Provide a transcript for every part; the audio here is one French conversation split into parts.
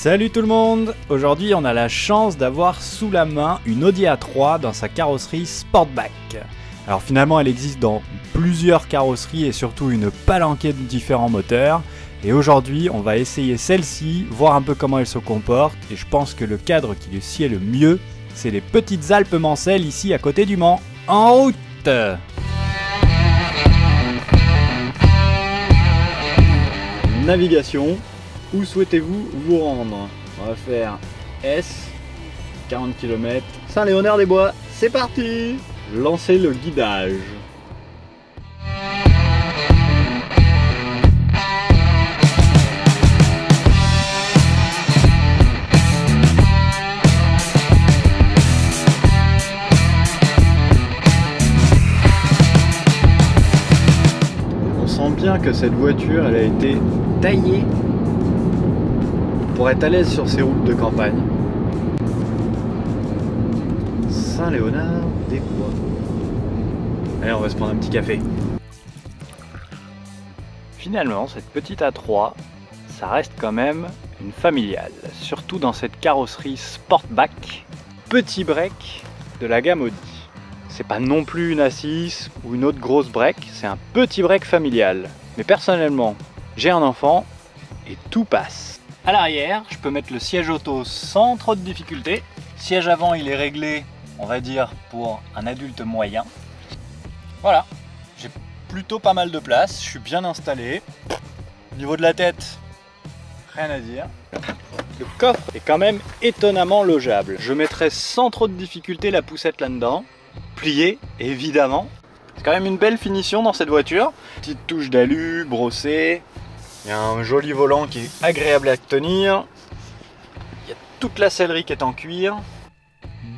Salut tout le monde! Aujourd'hui on a la chance d'avoir sous la main une Audi A3 dans sa carrosserie Sportback. Alors finalement elle existe dans plusieurs carrosseries et surtout une palanquée de différents moteurs. Et aujourd'hui on va essayer celle-ci, voir un peu comment elle se comporte. Et je pense que le cadre qui lui sied le mieux, c'est les petites Alpes mancelles ici à côté du Mans. En route! Navigation. Où souhaitez-vous vous rendre? On va faire S, 40 km, Saint-Léonard-des-Bois. C'est parti! Lancez le guidage. On sent bien que cette voiture, elle a été taillée pour être à l'aise sur ces routes de campagne. Saint-Léonard-des-Bois. Allez, on va se prendre un petit café. Finalement, cette petite A3, ça reste quand même une familiale. Surtout dans cette carrosserie Sportback. Petit break de la gamme Audi. C'est pas non plus une A6 ou une autre grosse break, c'est un petit break familial. Mais personnellement, j'ai un enfant et tout passe. À l'arrière, je peux mettre le siège auto sans trop de difficulté. Siège avant, il est réglé, on va dire, pour un adulte moyen. Voilà, j'ai plutôt pas mal de place, je suis bien installé. Au niveau de la tête, rien à dire. Le coffre est quand même étonnamment logeable. Je mettrai sans trop de difficulté la poussette là-dedans, pliée évidemment. C'est quand même une belle finition dans cette voiture. Petite touche d'alu, brossée. Il y a un joli volant qui est agréable à tenir. Il y a toute la sellerie qui est en cuir.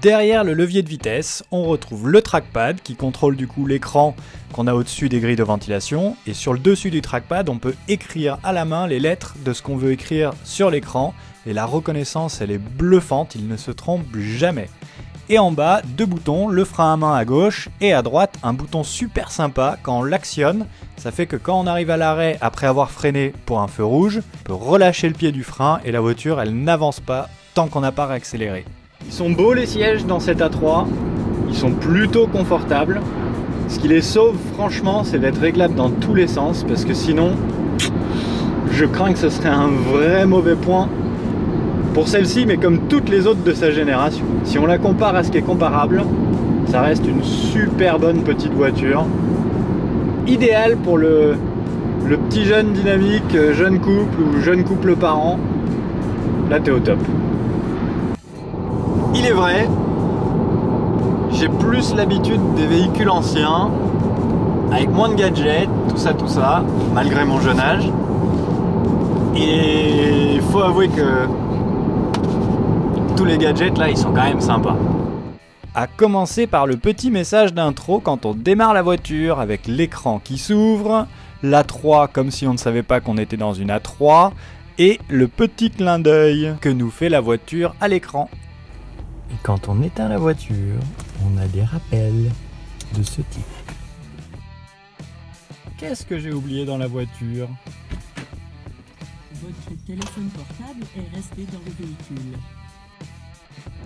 Derrière le levier de vitesse, on retrouve le trackpad qui contrôle du coup l'écran qu'on a au-dessus des grilles de ventilation. Et sur le dessus du trackpad, on peut écrire à la main les lettres de ce qu'on veut écrire sur l'écran. Et la reconnaissance, elle est bluffante, il ne se trompe jamais. Et en bas, deux boutons, le frein à main à gauche et à droite, un bouton super sympa quand on l'actionne. Ça fait que quand on arrive à l'arrêt après avoir freiné pour un feu rouge, on peut relâcher le pied du frein et la voiture elle n'avance pas tant qu'on n'a pas réaccéléré. Ils sont beaux les sièges dans cette A3, ils sont plutôt confortables. Ce qui les sauve franchement, c'est d'être réglable dans tous les sens parce que sinon, je crains que ce serait un vrai mauvais point pour celle-ci, mais comme toutes les autres de sa génération. Si on la compare à ce qui est comparable, ça reste une super bonne petite voiture. Idéal pour le petit jeune dynamique, jeune couple ou jeune couple parent. Là, t'es au top. Il est vrai, j'ai plus l'habitude des véhicules anciens, avec moins de gadgets, tout ça, malgré mon jeune âge. Et il faut avouer que tous les gadgets là, ils sont quand même sympas. À commencer par le petit message d'intro quand on démarre la voiture avec l'écran qui s'ouvre, l'A3 comme si on ne savait pas qu'on était dans une A3 et le petit clin d'œil que nous fait la voiture à l'écran. Et quand on éteint la voiture, on a des rappels de ce type. Qu'est-ce que j'ai oublié dans la voiture? Votre téléphone portable est resté dans le véhicule.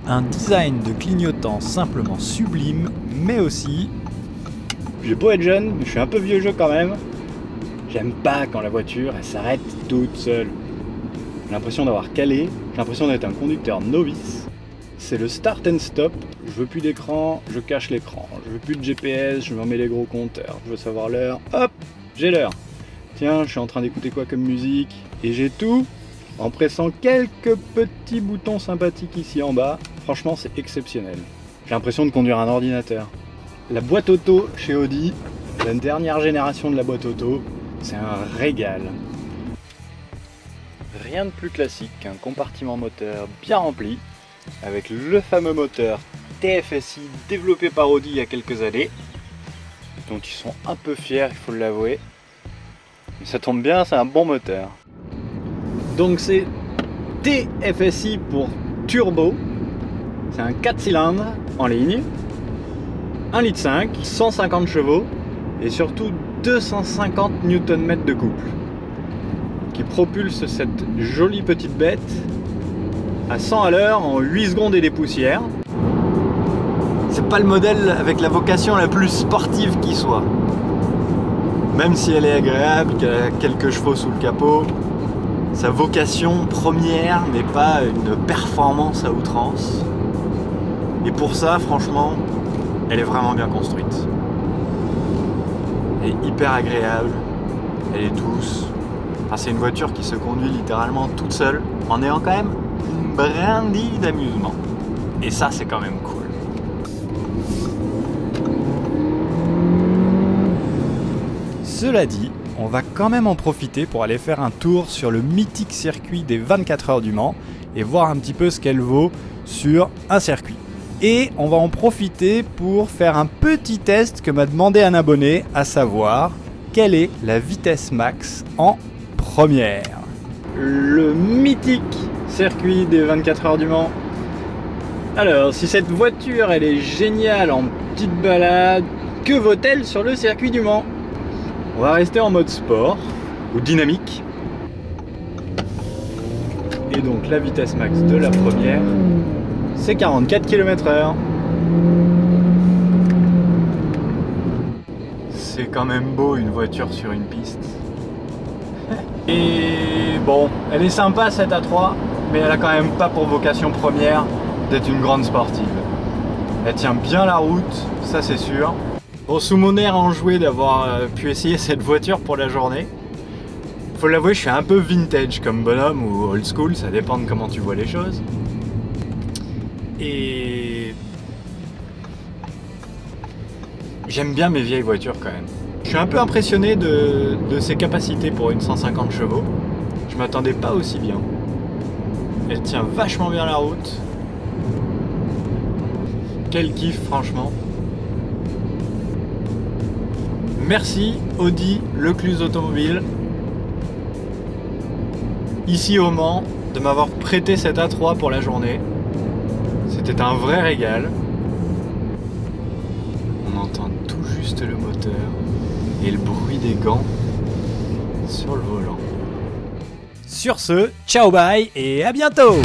Un design de clignotant simplement sublime, mais aussi... J'ai beau être jeune, mais je suis un peu vieux jeu quand même. J'aime pas quand la voiture elle s'arrête toute seule. J'ai l'impression d'avoir calé, j'ai l'impression d'être un conducteur novice. C'est le start and stop. Je veux plus d'écran, je cache l'écran. Je veux plus de GPS, je me remets les gros compteurs. Je veux savoir l'heure, hop, j'ai l'heure. Tiens, je suis en train d'écouter quoi comme musique? Et j'ai tout en pressant quelques petits boutons sympathiques ici en bas. Franchement, c'est exceptionnel. J'ai l'impression de conduire un ordinateur. La boîte auto chez Audi, la dernière génération de la boîte auto, c'est un régal. Rien de plus classique qu'un compartiment moteur bien rempli, avec le fameux moteur TFSI développé par Audi il y a quelques années, dont ils sont un peu fiers, il faut l'avouer. Mais ça tombe bien, c'est un bon moteur. Donc c'est TFSI pour turbo, c'est un 4 cylindres en ligne, 1,5 litre, 150 chevaux et surtout 250 Nm de couple qui propulse cette jolie petite bête à 100 à l'heure en 8 secondes et des poussières. C'est pas le modèle avec la vocation la plus sportive qui soit. Même si elle est agréable, qu'elle a quelques chevaux sous le capot, sa vocation première n'est pas une performance à outrance. Et pour ça, franchement, elle est vraiment bien construite. Elle est hyper agréable, elle est douce. Enfin, c'est une voiture qui se conduit littéralement toute seule, en ayant quand même une brindille d'amusement. Et ça, c'est quand même cool. Cela dit, on va quand même en profiter pour aller faire un tour sur le mythique circuit des 24 heures du Mans et voir un petit peu ce qu'elle vaut sur un circuit. Et on va en profiter pour faire un petit test que m'a demandé un abonné, à savoir quelle est la vitesse max en première. Le mythique circuit des 24 heures du Mans. Alors, si cette voiture elle est géniale en petite balade, que vaut-elle sur le circuit du Mans? On va rester en mode sport ou dynamique. Et donc la vitesse max de la première, c'est 44 km/h. C'est quand même beau une voiture sur une piste. Et bon, elle est sympa cette A3, mais elle a quand même pas pour vocation première d'être une grande sportive. Elle tient bien la route, ça c'est sûr. Bon, sous mon air enjoué d'avoir pu essayer cette voiture pour la journée, faut l'avouer, je suis un peu vintage comme bonhomme ou old school, ça dépend de comment tu vois les choses. Et j'aime bien mes vieilles voitures quand même. Je suis un peu impressionné de ses capacités pour une 150 chevaux. Je m'attendais pas aussi bien. Elle tient vachement bien la route. Quel kiff franchement. Merci Audi Lecluse Automobile, ici au Mans, de m'avoir prêté cette A3 pour la journée. C'était un vrai régal. On entend tout juste le moteur et le bruit des gants sur le volant. Sur ce, ciao bye et à bientôt!